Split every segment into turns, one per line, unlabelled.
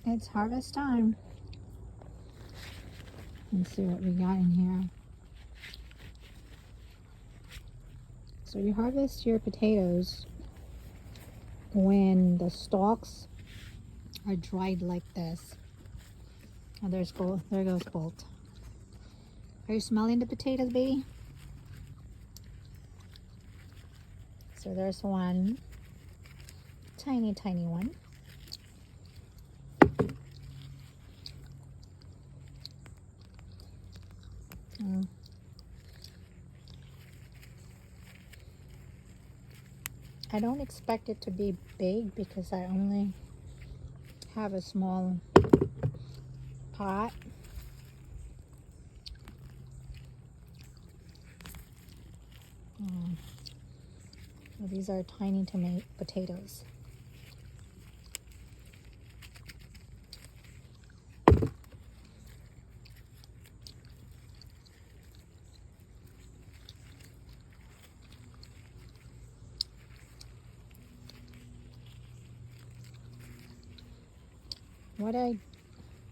It's harvest time. Let's see what we got in here. So you harvest your potatoes when the stalks are dried like this. Oh, there's Bolt. There goes Bolt. Are you smelling the potatoes, baby? So there's one. Tiny, tiny one. Mm. I don't expect it to be big because I only have a small pot. So these are tiny tomato potatoes.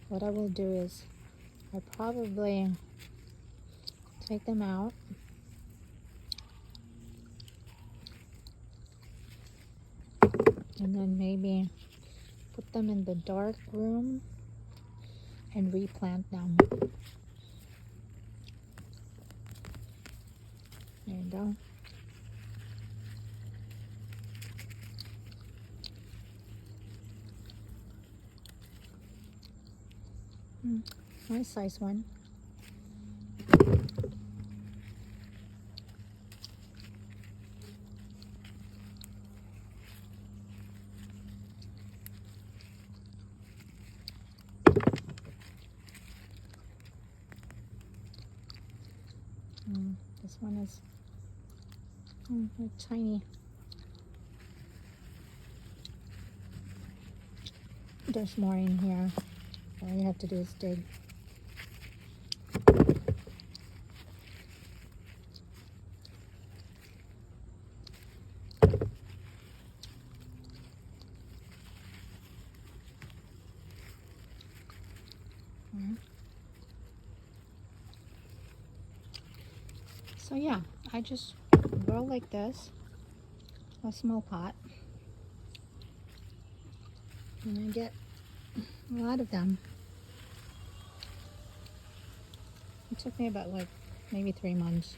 What I will do is I probably take them out and then maybe put them in the dark room and replant them. There you go. Nice size one. This one is tiny. There's more in here. All you have to do is dig. So yeah, I just grow like this, a small pot, and I get a lot of them. It took me about like maybe 3 months.